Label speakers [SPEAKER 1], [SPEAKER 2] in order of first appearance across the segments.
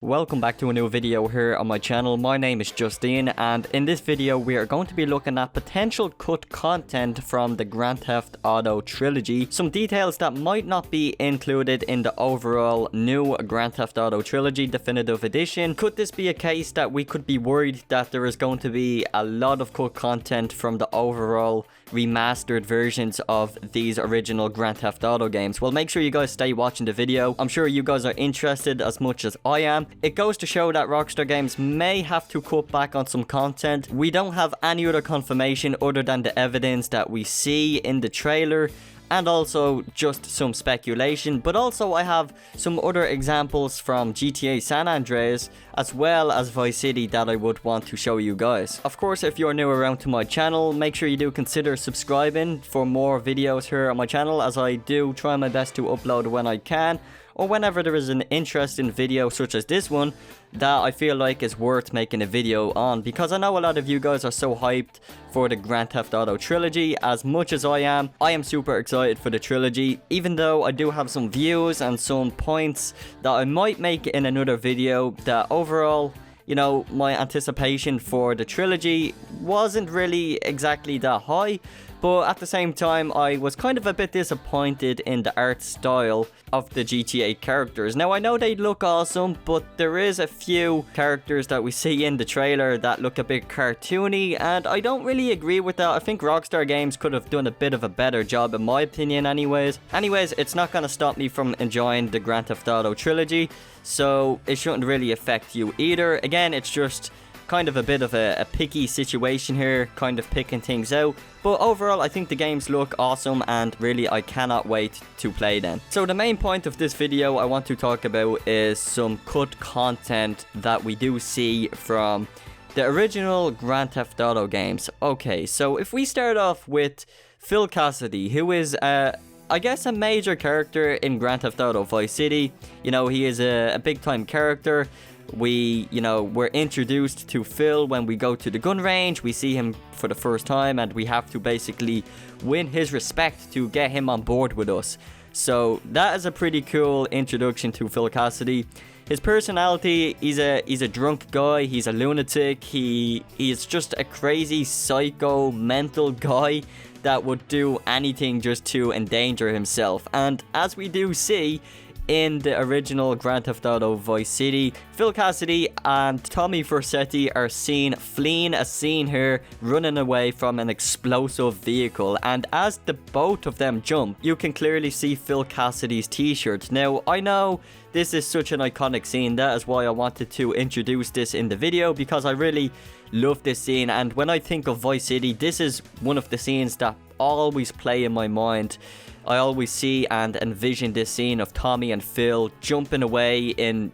[SPEAKER 1] Welcome back to a new video here on my channel. My name is Justine, and in this video we are going to be looking at potential cut content from the Grand Theft Auto trilogy. Some details that might not be included in the overall new Grand Theft Auto trilogy definitive edition. Could this be a case that we could be worried that there is going to be a lot of cut content from the overall remastered versions of these original Grand Theft Auto games? Well, make sure you guys stay watching the video. I'm sure you guys are interested as much as I am. It goes to show that Rockstar Games may have to cut back on some content. We don't have any other confirmation other than the evidence that we see in the trailer, and also just some speculation, but also I have some other examples from GTA San Andreas as well as Vice City that I would want to show you guys. Of course, if you're new around to my channel, make sure you do consider subscribing for more videos here on my channel, as I do try my best to upload when I can, or whenever there is an interesting video such as this one that I feel like is worth making a video on, because I know a lot of you guys are so hyped for the Grand Theft Auto trilogy as much as I am. I am super excited for the trilogy, even though I do have some views and some points that I might make in another video. That overall, you know, my anticipation for the trilogy wasn't really exactly that high, but at the same time I was kind of a bit disappointed in the art style of the GTA characters. Now, I know they look awesome, but there is a few characters that we see in the trailer that look a bit cartoony, and I don't really agree with that. I think Rockstar Games could have done a bit of a better job, in my opinion anyways. It's not gonna stop me from enjoying the Grand Theft Auto trilogy, so it shouldn't really affect you either. Again, it's just kind of a bit of a picky situation here, kind of picking things out. But overall, I think the games look awesome, and really I cannot wait to play them. So the main point of this video I want to talk about is some cut content that we do see from the original Grand Theft Auto games. Okay, so if we start off with Phil Cassidy, who is I guess a major character in Grand Theft Auto Vice City. You know, he is a big time character. We're introduced to Phil when we go to the gun range. We see him for the first time, and we have to basically win his respect to get him on board with us. So that is a pretty cool introduction to Phil Cassidy. His personality, he's a drunk guy, he's a lunatic, he is just a crazy psycho mental guy that would do anything just to endanger himself. And as we do see in the original Grand Theft Auto Vice City, Phil Cassidy and Tommy Vercetti are seen fleeing a scene here, running away from an explosive vehicle. And as the both of them jump, you can clearly see Phil Cassidy's t-shirt. Now, I know this is such an iconic scene. That is why I wanted to introduce this in the video, because I really love this scene. And when I think of Vice City, this is one of the scenes that always play in my mind. I always see and envision this scene of Tommy and Phil jumping away in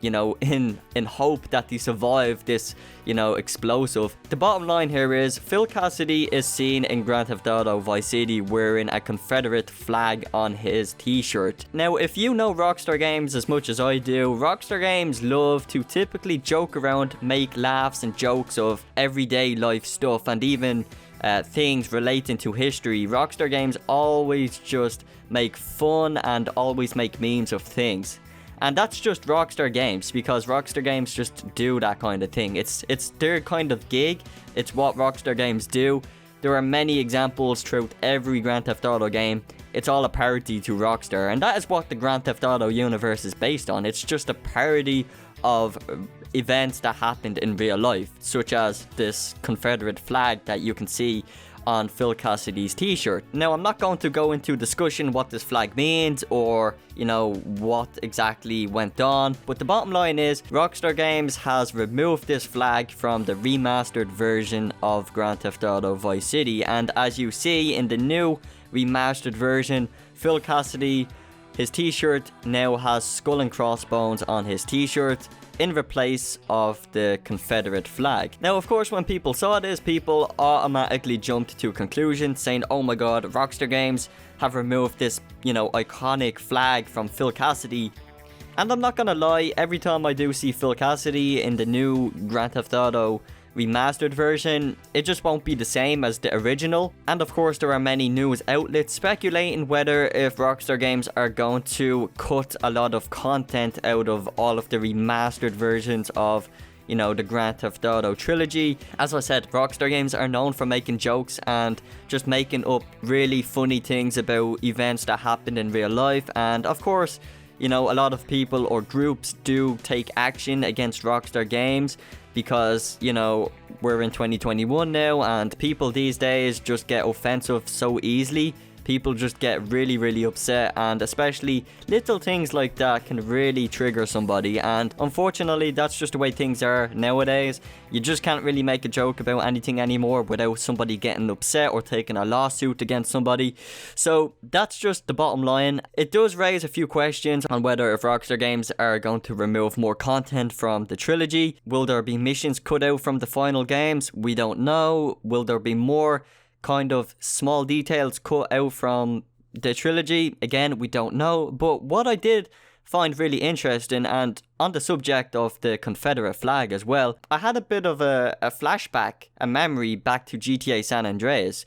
[SPEAKER 1] hope that they survive this, explosive. The bottom line here is Phil Cassidy is seen in Grand Theft Auto Vice City wearing a Confederate flag on his t-shirt. Now, if you know Rockstar Games as much as I do, Rockstar Games love to typically joke around, make laughs and jokes of everyday life stuff, and even things relating to history. Rockstar Games always just make fun and always make memes of things. And that's just Rockstar Games, because Rockstar Games just do that kind of thing. It's their kind of gig. It's what Rockstar Games do. There are many examples throughout every Grand Theft Auto game. It's all a parody to Rockstar, and that is what the Grand Theft Auto universe is based on. It's just a parody of events that happened in real life, such as this Confederate flag that you can see on Phil Cassidy's t-shirt. Now, I'm not going to go into discussion what this flag means or, what exactly went on, but the bottom line is Rockstar Games has removed this flag from the remastered version of Grand Theft Auto Vice City. And as you see in the new remastered version, Phil Cassidy, his t-shirt now has skull and crossbones on his t-shirt in replace of the Confederate flag. Now, of course, when people saw this, people automatically jumped to conclusions saying, oh my god, Rockstar Games have removed this, iconic flag from Phil Cassidy. And I'm not gonna lie, every time I do see Phil Cassidy in the new Grand Theft Auto remastered version, it just won't be the same as the original. And of course, there are many news outlets speculating whether if Rockstar Games are going to cut a lot of content out of all of the remastered versions of, you know, the Grand Theft Auto trilogy. As I said, Rockstar Games are known for making jokes and just making up really funny things about events that happened in real life. And of course, you know, a lot of people or groups do take action against Rockstar Games because, you know, we're in 2021 now and people these days just get offensive so easily. People just get really, really upset, and especially little things like that can really trigger somebody. And unfortunately, that's just the way things are nowadays. You just can't really make a joke about anything anymore without somebody getting upset or taking a lawsuit against somebody. So that's just the bottom line. It does raise a few questions on whether if Rockstar Games are going to remove more content from the trilogy. Will there be missions cut out from the final games? We don't know. Will there be more kind of small details cut out from the trilogy? Again, we don't know. But what I did find really interesting, and on the subject of the Confederate flag as well, I had a bit of a flashback, a memory back to GTA San Andreas.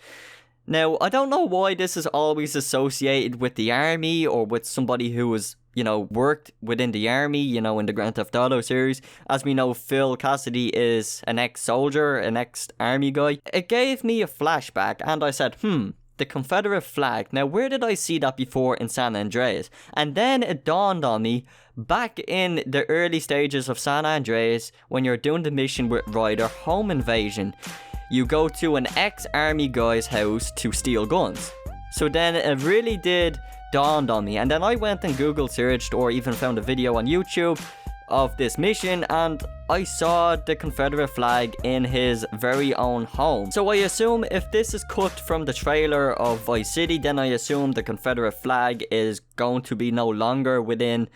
[SPEAKER 1] Now, I don't know why this is always associated with the army or with somebody who was, you know, worked within the army, you know, in the Grand Theft Auto series. As we know, Phil Cassidy is an ex-soldier, an ex-army guy. It gave me a flashback and I said, the Confederate flag. Now, where did I see that before in San Andreas? And then it dawned on me, back in the early stages of San Andreas, when you're doing the mission with Ryder, home invasion, you go to an ex-army guy's house to steal guns. So then it really did dawned on me, and then I went and Google searched or even found a video on YouTube of this mission, and I saw the Confederate flag in his very own home. So I assume if this is cut from the trailer of Vice City, then I assume the Confederate flag is going to be no longer within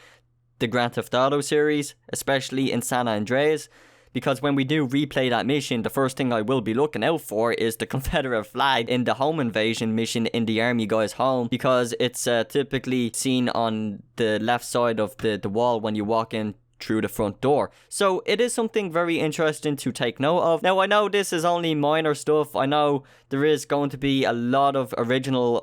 [SPEAKER 1] the Grand Theft Auto series, especially in San Andreas. Because when we do replay that mission, the first thing I will be looking out for is the Confederate flag in the home invasion mission in the army guy's home, because it's typically seen on the left side of the wall when you walk in through the front door. So it is something very interesting to take note of. Now, I know this is only minor stuff. I know there is going to be a lot of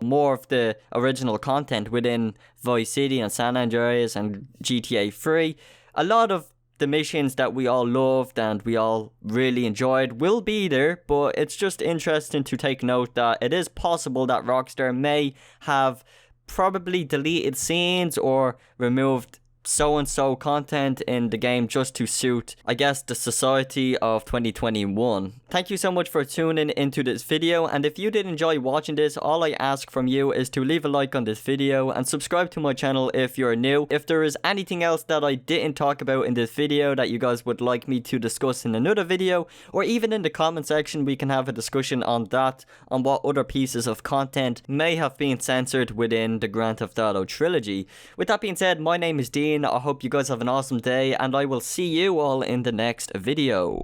[SPEAKER 1] more of the original content within Vice City and San Andreas and GTA 3. A lot of the missions that we all loved and we all really enjoyed will be there, but it's just interesting to take note that it is possible that Rockstar may have probably deleted scenes or removed so-and-so content in the game just to suit, I guess, the society of 2021. Thank you so much for tuning into this video, and if you did enjoy watching this, all I ask from you is to leave a like on this video and subscribe to my channel if you're new. If there is anything else that I didn't talk about in this video that you guys would like me to discuss in another video, or even in the comment section, we can have a discussion on that, on what other pieces of content may have been censored within the Grand Theft Auto trilogy. With that being said, my name is Dean. I hope you guys have an awesome day, and I will see you all in the next video.